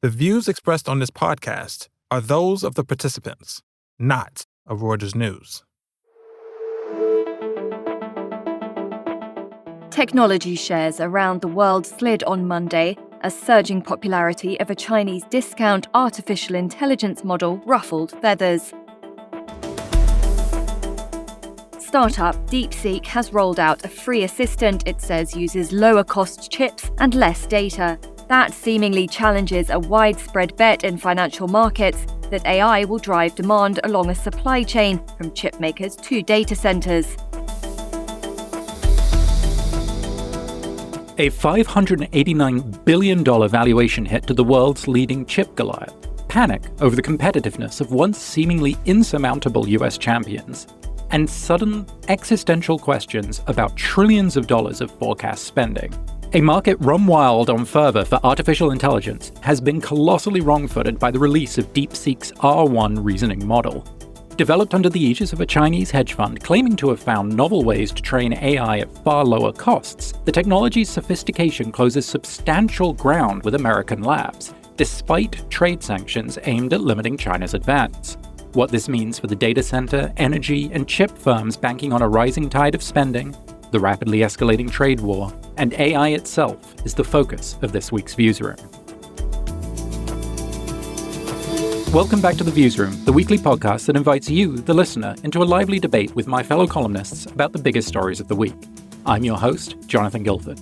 The views expressed on this podcast are those of the participants, not of Reuters News. Technology shares around the world slid on Monday as surging popularity of a Chinese discount artificial intelligence model ruffled feathers. Startup DeepSeek has rolled out a free assistant it says uses lower-cost chips and less data. That seemingly challenges a widespread bet in financial markets that AI will drive demand along a supply chain from chipmakers to data centers. A $589 billion valuation hit to the world's leading chip Goliath. Panic over the competitiveness of once seemingly insurmountable US champions. And sudden existential questions about trillions of dollars of forecast spending. A market run wild on fervor for artificial intelligence has been colossally wrong-footed by the release of DeepSeek's R1 reasoning model. Developed under the aegis of a Chinese hedge fund claiming to have found novel ways to train AI at far lower costs, the technology's sophistication closes substantial ground with American labs, despite trade sanctions aimed at limiting China's advance. What this means for the data center, energy, and chip firms banking on a rising tide of spending, the rapidly escalating trade war, and AI itself is the focus of this week's Viewsroom. Welcome back to the Viewsroom, the weekly podcast that invites you, the listener, into a lively debate with my fellow columnists about the biggest stories of the week. I'm your host, Jonathan Guilford.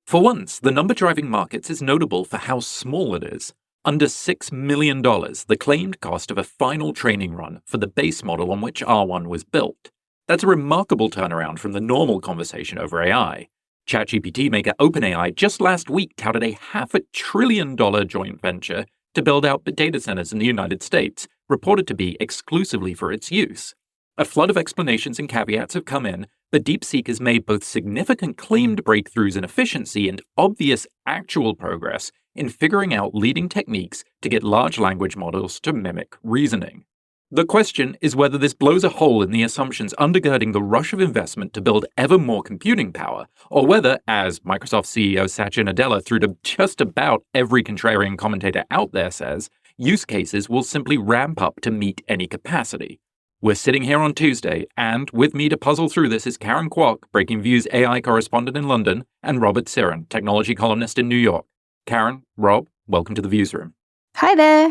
For once, the number driving markets is notable for how small it is. Under $6 million, the claimed cost of a final training run for the base model on which R1 was built. That's a remarkable turnaround from the normal conversation over AI. ChatGPT maker OpenAI just last week touted a $500 billion joint venture to build out data centers in the United States, reported to be exclusively for its use. A flood of explanations and caveats have come in, but DeepSeek has made both significant claimed breakthroughs in efficiency and obvious actual progress in figuring out leading techniques to get large language models to mimic reasoning. The question is whether this blows a hole in the assumptions undergirding the rush of investment to build ever more computing power, or whether, as Microsoft CEO Satya Nadella through to just about every contrarian commentator out there says, use cases will simply ramp up to meet any capacity. We're sitting here on Tuesday, and with me to puzzle through this is Karen Kwok, Breakingviews AI correspondent in London, and Robert Siren, technology columnist in New York. Karen, Rob, welcome to the Viewsroom. Hi there.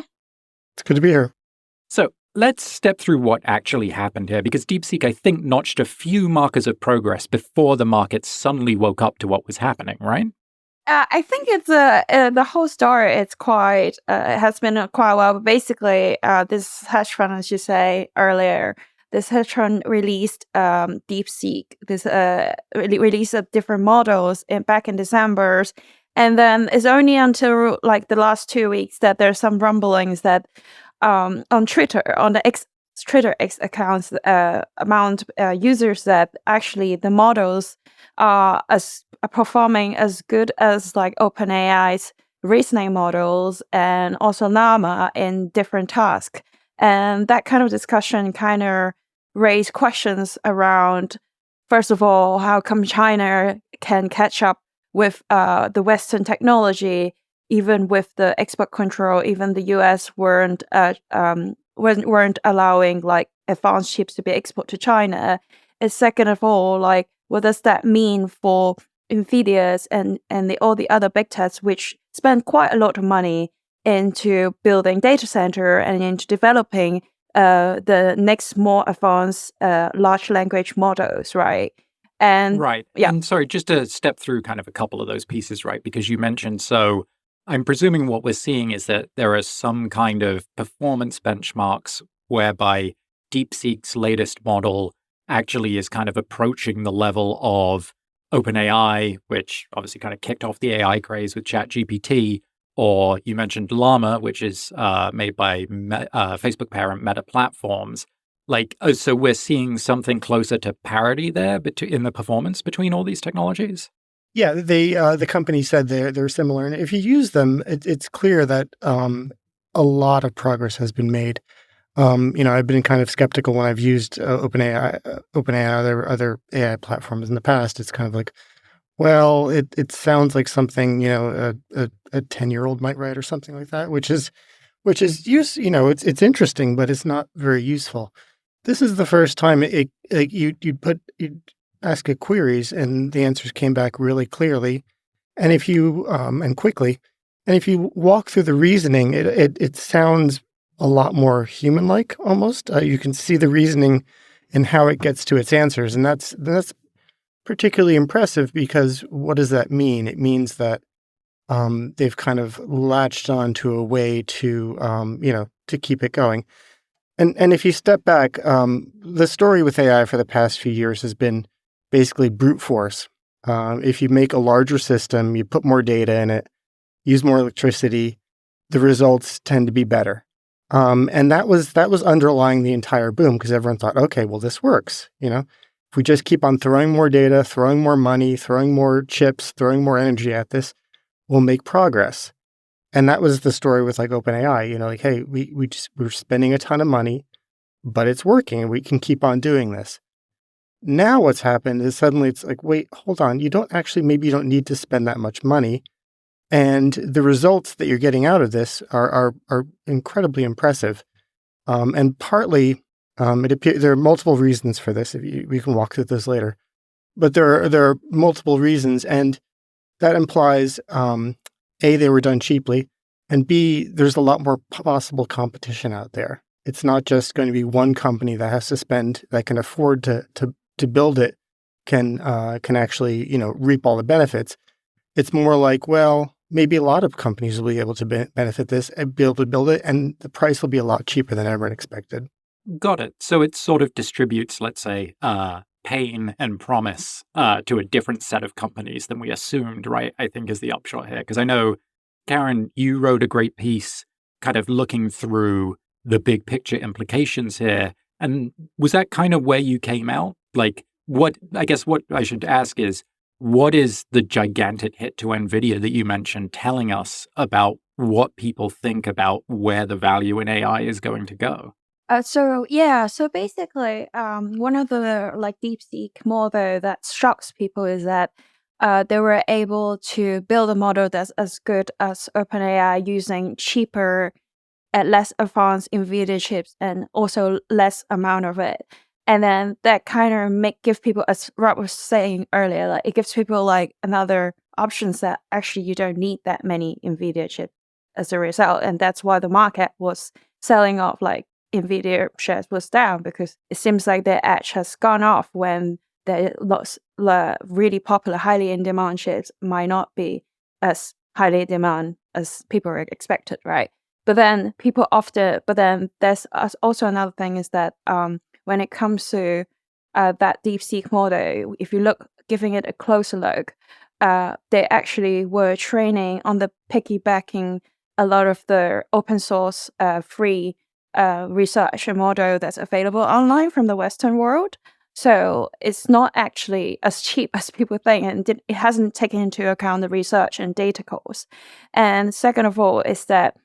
It's good to be here. So let's step through what actually happened here, because DeepSeek, I think, notched a few markers of progress before the market suddenly woke up to what was happening, right? I think it's the whole story. It's quite has been quite a while. But basically, this hedge fund, as you say earlier, this hedge fund released DeepSeek. This release of different models back in December, and then it's only until like the last 2 weeks that there's some rumblings that on Twitter, on the Twitter X accounts, amount users that actually the models are performing as good as like OpenAI's reasoning models and also Llama in different tasks. And that kind of discussion kind of raised questions around, first of all, how come China can catch up with the Western technology, even with the export control, even the US weren't allowing like advanced chips to be exported to China. And second of all, like what does that mean for Nvidia's and all the other big techs which spend quite a lot of money into building data center and into developing the next more advanced large language models, right? And right. Yeah. And sorry, just to step through kind of a couple of those pieces, right? Because you mentioned, so I'm presuming what we're seeing is that there are some kind of performance benchmarks whereby DeepSeek's latest model actually is kind of approaching the level of OpenAI, which obviously kind of kicked off the AI craze with ChatGPT, or you mentioned Llama, which is made by Facebook parent Meta Platforms. So we're seeing something closer to parity there in the performance between all these technologies? Yeah, the company said they're similar, and if you use them, it's clear that a lot of progress has been made. I've been kind of skeptical when I've used OpenAI, other AI platforms in the past. It's kind of like, well, it sounds like something a 10-year-old might write or something like that, which is it's interesting, but it's not very useful. This is the first time you'd ask it queries and the answers came back really clearly, and if you and quickly, and if you walk through the reasoning, it sounds a lot more human-like almost. You can see the reasoning and how it gets to its answers, and that's particularly impressive because what does that mean? It means that they've kind of latched on to a way to to keep it going. And if you step back, the story with AI for the past few years has been basically brute force. If you make a larger system, you put more data in it, use more electricity, the results tend to be better. And that was underlying the entire boom because everyone thought, okay, well, this works. If we just keep on throwing more data, throwing more money, throwing more chips, throwing more energy at this, we'll make progress. And that was the story with like OpenAI. Like, hey, we're spending a ton of money, but it's working, and we can keep on doing this. Now what's happened is suddenly it's like, wait, hold on, maybe you don't need to spend that much money. And the results that you're getting out of this are incredibly impressive. And partly, there are multiple reasons for this. We can walk through this later. But there are multiple reasons, and that implies, A, they were done cheaply, and B, there's a lot more possible competition out there. It's not just going to be one company that has to spend, that can afford to build it, can actually, reap all the benefits. It's more like, well, maybe a lot of companies will be able to benefit this and be able to build it, and the price will be a lot cheaper than everyone expected. Got it. So it sort of distributes, let's say, pain and promise to a different set of companies than we assumed, right? I think is the upshot here. Because I know, Karen, you wrote a great piece kind of looking through the big picture implications here. And was that kind of where you came out? Like, what I should ask is, what is the gigantic hit to Nvidia that you mentioned telling us about what people think about where the value in AI is going to go? So basically, one of the DeepSeek model that shocks people is that they were able to build a model that's as good as OpenAI using cheaper and less advanced Nvidia chips and also less amount of it. And then that kind of give people, as Rob was saying earlier, it gives people another options that actually you don't need that many Nvidia chips as a result. And that's why the market was selling off Nvidia shares was down, because it seems like their edge has gone off when the really popular, highly in demand chips might not be as highly in demand as people expected, right? But then there's also another thing is that when it comes to that DeepSeek model, if you giving it a closer look, they actually were training on the piggybacking a lot of the open source free research model that's available online from the Western world. So it's not actually as cheap as people think, and it hasn't taken into account the research and data costs. And second of all is that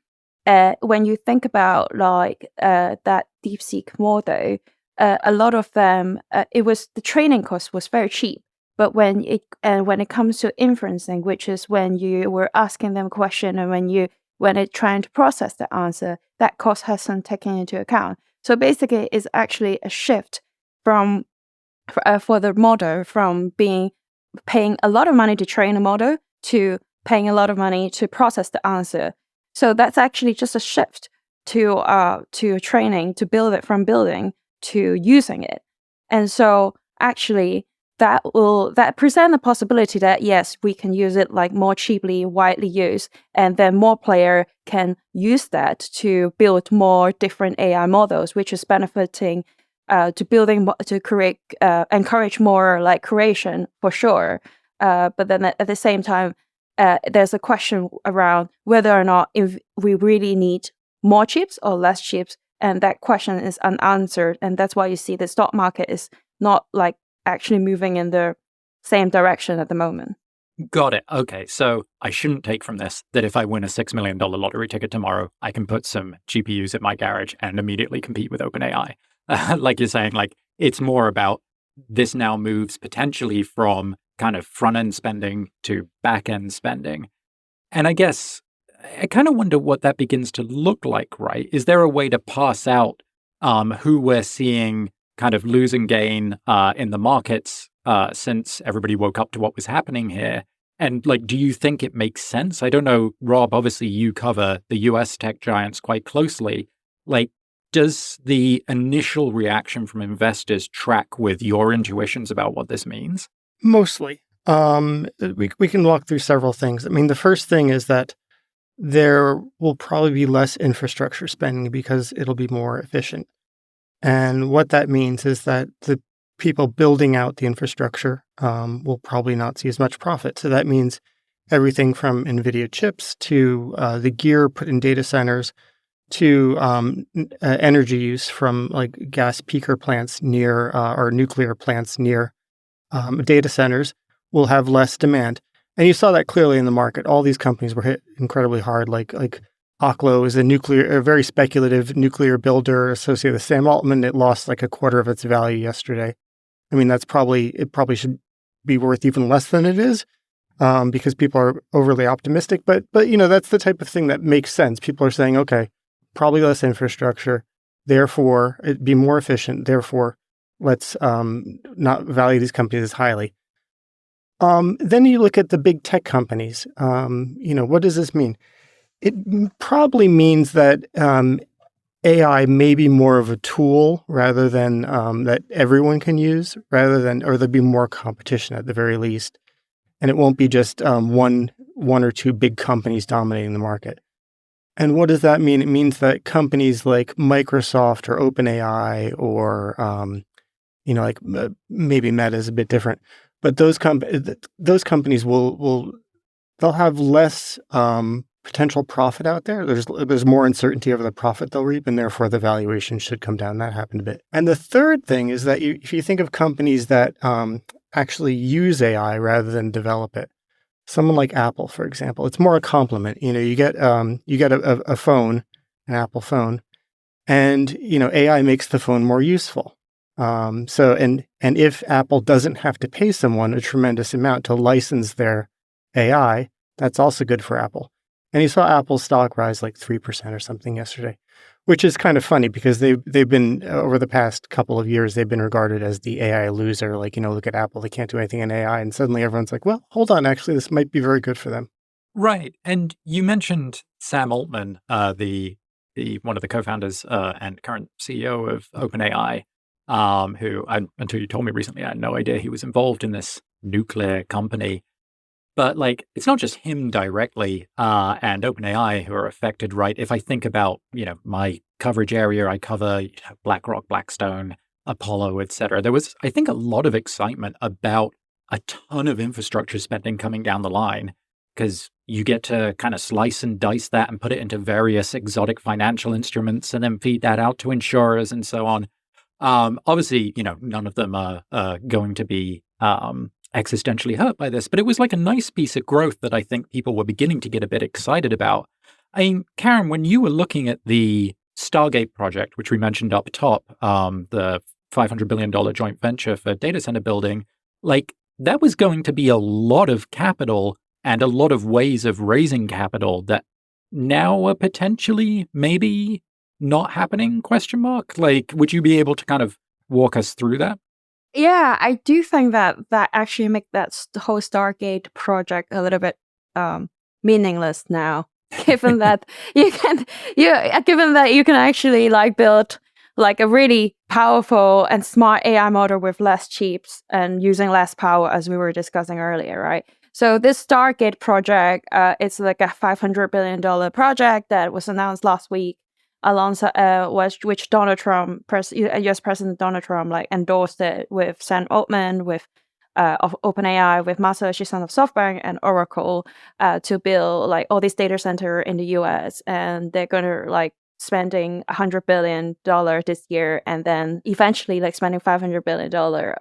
when you think about that DeepSeek model, a lot of them, the training cost was very cheap. But when it comes to inferencing, which is when you were asking them a question and when it's trying to process the answer, that cost hasn't taken into account. So basically, it's actually a shift from for the model from paying a lot of money to train a model to paying a lot of money to process the answer. So that's actually just a shift to training, to build it from building to using it. And so actually that present the possibility that yes, we can use it more cheaply, widely used, and then more player can use that to build more different AI models, which is benefiting to create encourage more creation for sure. But then at the same time, there's a question around whether or not if we really need more chips or less chips, and that question is unanswered, and that's why you see the stock market is not actually moving in the same direction at the moment. Got it. Okay, so I shouldn't take from this that if I win a $6 million lottery ticket tomorrow, I can put some GPUs at my garage and immediately compete with OpenAI. Like you're saying, like it's more about this now moves potentially from kind of front-end spending to back-end spending. And I guess I kind of wonder what that begins to look like, right? Is there a way to parse out who we're seeing kind of lose and gain in the markets since everybody woke up to what was happening here? And like, do you think it makes sense? I don't know, Rob, obviously you cover the US tech giants quite closely. Like, does the initial reaction from investors track with your intuitions about what this means? Mostly. We can walk through several things. I mean, the first thing is that there will probably be less infrastructure spending because it'll be more efficient. And what that means is that the people building out the infrastructure will probably not see as much profit. So that means everything from Nvidia chips to the gear put in data centers to energy use from like gas peaker plants near or nuclear plants near data centers will have less demand. And you saw that clearly in the market. All these companies were hit incredibly hard. Like Oklo is a very speculative nuclear builder associated with Sam Altman. It lost like a quarter of its value yesterday. I mean, it probably should be worth even less than it is because people are overly optimistic. But that's the type of thing that makes sense. People are saying, okay, probably less infrastructure, therefore it'd be more efficient. Therefore, let's not value these companies as highly. Then you look at the big tech companies. What does this mean? It probably means that AI may be more of a tool rather than that everyone can use, or there'll be more competition at the very least. And it won't be just one or two big companies dominating the market. And what does that mean? It means that companies like Microsoft or OpenAI or maybe Meta is a bit different, but those companies they'll have less potential profit out there. There's more uncertainty over the profit they'll reap, and therefore the valuation should come down. That happened a bit. And the third thing is that if you think of companies that actually use AI rather than develop it, someone like Apple, for example, it's more a complement. You get a phone, an Apple phone, and AI makes the phone more useful. And if Apple doesn't have to pay someone a tremendous amount to license their AI, that's also good for Apple. And you saw Apple's stock rise like 3% or something yesterday, which is kind of funny because they've been, over the past couple of years, they've been regarded as the AI loser. Like, look at Apple, they can't do anything in AI. And suddenly everyone's like, well, hold on, actually, this might be very good for them. Right. And you mentioned Sam Altman, the one of the co-founders and current CEO of OpenAI, who, until you told me recently, I had no idea he was involved in this nuclear company. But like, it's not just him directly and OpenAI who are affected, right? If I think about, my coverage area, I cover BlackRock, Blackstone, Apollo, et cetera. There was, I think, a lot of excitement about a ton of infrastructure spending coming down the line because you get to kind of slice and dice that and put it into various exotic financial instruments and then feed that out to insurers and so on. Obviously, none of them are going to be existentially hurt by this, but it was like a nice piece of growth that I think people were beginning to get a bit excited about. I mean, Karen, when you were looking at the Stargate project, which we mentioned up top, the $500 billion joint venture for data center building, like that was going to be a lot of capital and a lot of ways of raising capital that now are potentially maybe not happening, ? Like, would you be able to kind of walk us through that? Yeah, I do think that actually make that whole Stargate project a little bit meaningless now, given that you can actually like build like a really powerful and smart AI model with less chips and using less power, as we were discussing earlier, right? So this Stargate project, it's like a $500 billion project that was announced last week, alongside which Donald Trump, U.S. President Donald Trump, like endorsed it with Sam Altman, with of OpenAI, with Masayoshi Son of SoftBank and Oracle to build like all these data center in the U.S. And they're going to like spending $100 billion this year and then eventually like spending $500 billion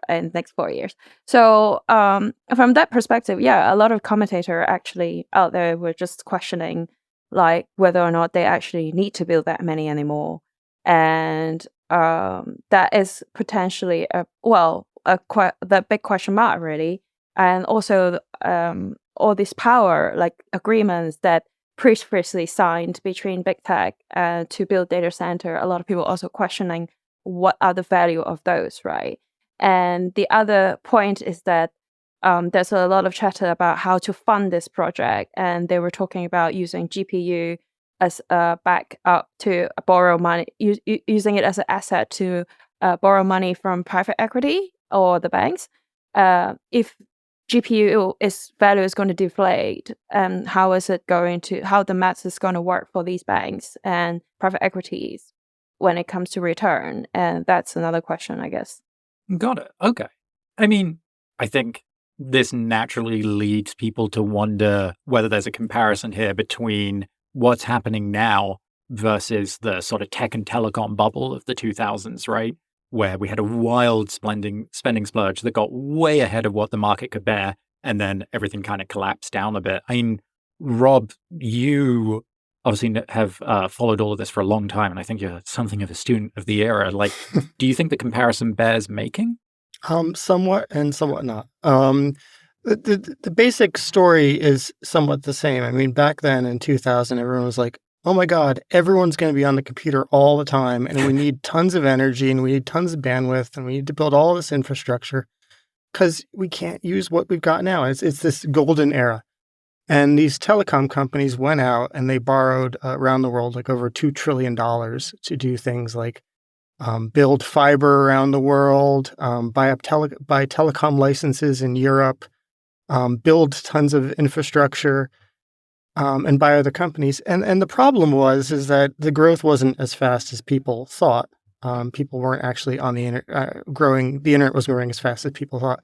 in the next 4 years. So from that perspective, yeah, a lot of commentators actually out there were just questioning like whether or not they actually need to build that many anymore. And that is potentially the big question mark really. And also all these power like agreements that previously signed between big tech to build data center. A lot of people also questioning what are the value of those, right? And the other point is that there's a lot of chatter about how to fund this project, and they were talking about using GPU as a backup to borrow money, using it as an asset to borrow money from private equity or the banks. If GPU value is going to deflate, how the maths is going to work for these banks and private equities when it comes to return? And that's another question, I guess. Got it. Okay. I mean, I think this naturally leads people to wonder whether there's a comparison here between what's happening now versus the sort of tech and telecom bubble of the 2000s, right? Where we had a wild spending splurge that got way ahead of what the market could bear, and then everything kind of collapsed down a bit. I mean, Rob, you obviously have followed all of this for a long time, and I think you're something of a student of the era. Like, do you think the comparison bears making? Somewhat and somewhat not. The basic story is somewhat the same. I mean, back then in 2000, everyone was like, oh my God, everyone's going to be on the computer all the time, and we need tons of energy, and we need tons of bandwidth, and we need to build all this infrastructure because we can't use what we've got now. It's this golden era. And these telecom companies went out and they borrowed around the world like over $2 trillion to do things like build fiber around the world, buy telecom licenses in Europe, build tons of infrastructure, and buy other companies. And the problem is that the growth wasn't as fast as people thought. People weren't actually on the internet growing. The internet was growing as fast as people thought.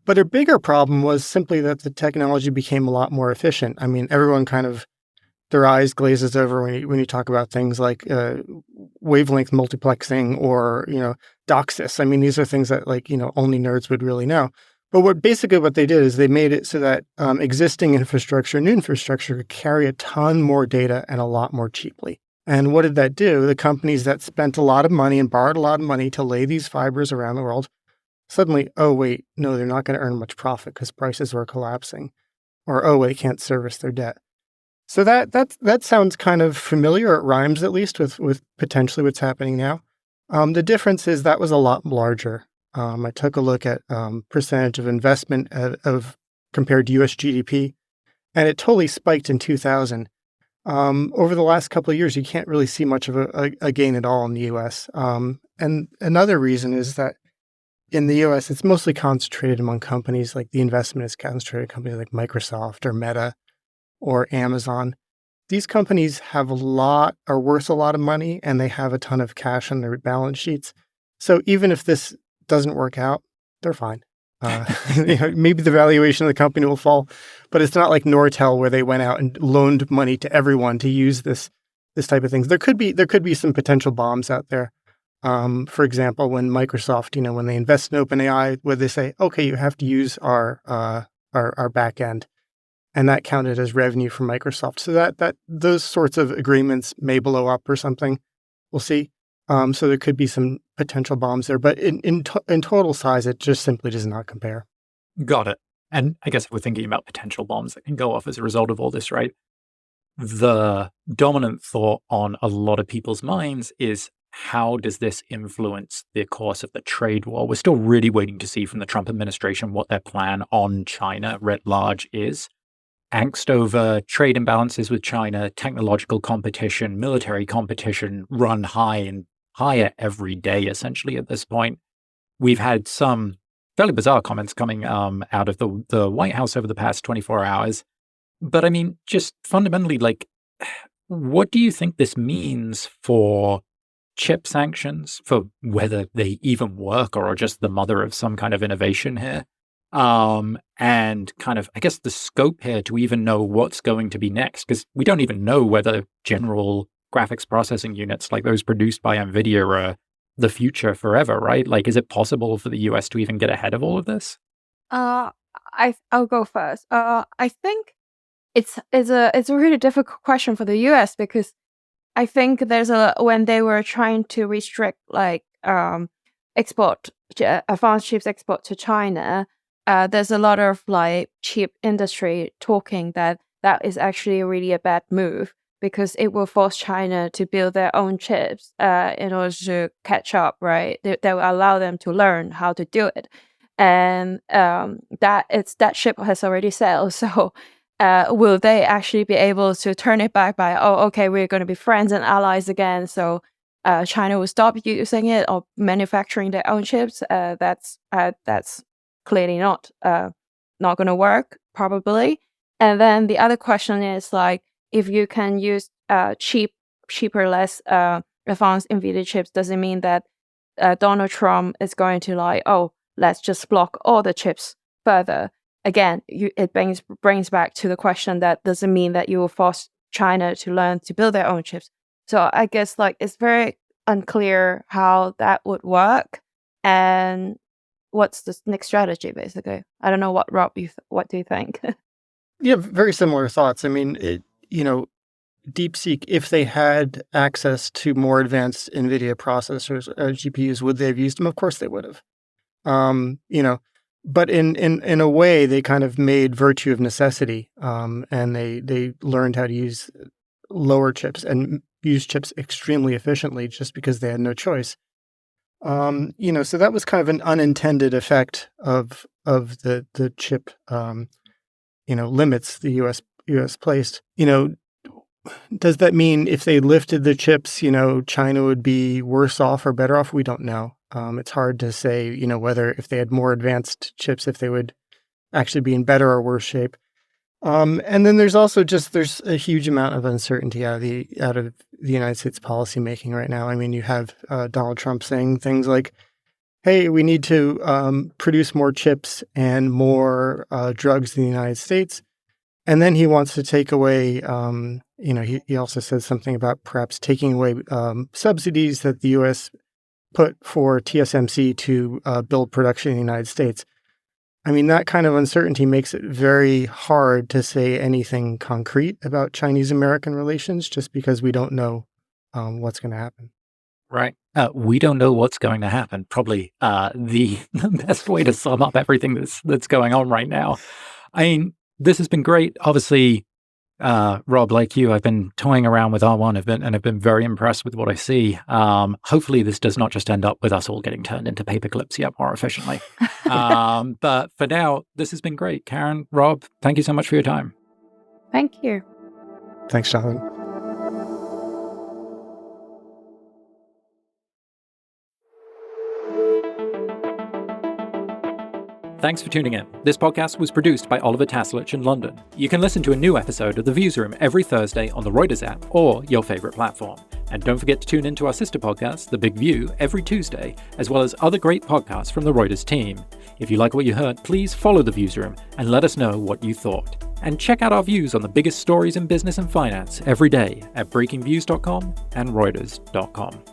But a bigger problem was simply that the technology became a lot more efficient. I mean, everyone kind of, their eyes glazes over when you talk about things like wavelength multiplexing or, DOCSIS. I mean, these are things that only nerds would really know. But what they did is they made it so that existing infrastructure, new infrastructure could carry a ton more data and a lot more cheaply. And what did that do? The companies that spent a lot of money and borrowed a lot of money to lay these fibers around the world suddenly, oh, wait, no, they're not going to earn much profit because prices were collapsing. Or, oh, they can't service their debt. So that sounds kind of familiar. It rhymes at least with potentially what's happening now. The difference is that was a lot larger. I took a look at percentage of investment compared to U.S. GDP, and it totally spiked in 2000. Over the last couple of years, you can't really see much of a gain at all in the U.S. And another reason is that in the U.S., it's mostly concentrated among companies, like the investment is concentrated in companies like Microsoft or Meta or Amazon. These companies are worth a lot of money, and they have a ton of cash on their balance sheets. So even if this doesn't work out, they're fine. Maybe the valuation of the company will fall, but it's not like Nortel where they went out and loaned money to everyone to use this type of things. There could be some potential bombs out there. For example, when Microsoft, when they invest in OpenAI, where they say, okay, you have to use our back end, and that counted as revenue for Microsoft. So that those sorts of agreements may blow up or something. We'll see. So there could be some potential bombs there, but in total size, it just simply does not compare. Got it. And I guess if we're thinking about potential bombs that can go off as a result of all this, right? The dominant thought on a lot of people's minds is, how does this influence the course of the trade war? We're still really waiting to see from the Trump administration what their plan on China writ large is. Angst over trade imbalances with China, technological competition, military competition run high and higher every day, essentially, at this point. We've had some fairly bizarre comments coming out of the White House over the past 24 hours. But I mean, just fundamentally, what do you think this means for chip sanctions, for whether they even work or are just the mother of some kind of innovation here? And kind of, I guess, the scope here to even know what's going to be next, because we don't even know whether general graphics processing units like those produced by Nvidia are the future forever, right? Like, is it possible for the US to even get ahead of all of this? I'll go first. I think it's a really difficult question for the US because I think when they were trying to restrict like advanced chips export to China, there's a lot of like chip industry talking that is actually really a bad move because it will force China to build their own chips in order to catch up, right? They will allow them to learn how to do it. And that ship has already sailed. So will they actually be able to turn it back by, okay, we're going to be friends and allies again, so China will stop using it or manufacturing their own chips? That's clearly not going to work, probably. And then the other question is like, if you can use cheaper, less advanced Nvidia chips, does it mean that Donald Trump is going to like, let's just block all the chips further? Again, it brings back to the question that doesn't mean that you will force China to learn to build their own chips. So I guess like it's very unclear how that would work and what's the next strategy, basically. I don't know what, Rob, what do you think? Yeah, very similar thoughts. I mean, DeepSeek, if they had access to more advanced NVIDIA processors, GPUs, would they have used them? Of course they would have. But in a way, they kind of made virtue of necessity, and they learned how to use lower chips and use chips extremely efficiently just because they had no choice. So that was kind of an unintended effect of the chip, limits the U.S. placed. Does that mean if they lifted the chips, China would be worse off or better off? We don't know. It's hard to say, whether if they had more advanced chips, if they would actually be in better or worse shape. And then there's also there's a huge amount of uncertainty out of the United States policymaking right now. I mean, you have Donald Trump saying things like, hey, we need to produce more chips and more drugs in the United States. And then he wants to take away, he also says something about perhaps taking away subsidies that the U.S. put for TSMC to build production in the United States. I mean, that kind of uncertainty makes it very hard to say anything concrete about Chinese-American relations just because we don't know what's going to happen. Right. We don't know what's going to happen. Probably the best way to sum up everything that's going on right now. I mean, this has been great. Obviously, Rob, like you, I've been toying around with R1 and I've been very impressed with what I see. Hopefully this does not just end up with us all getting turned into paperclips yet more efficiently. But for now, this has been great. Karen, Rob, thank you so much for your time. Thank you. Thanks, Jonathan. Thanks for tuning in. This podcast was produced by Oliver Taslich in London. You can listen to a new episode of The Viewsroom every Thursday on the Reuters app or your favorite platform. And don't forget to tune into our sister podcast, The Big View, every Tuesday, as well as other great podcasts from the Reuters team. If you like what you heard, please follow The Viewsroom and let us know what you thought. And check out our views on the biggest stories in business and finance every day at breakingviews.com and reuters.com.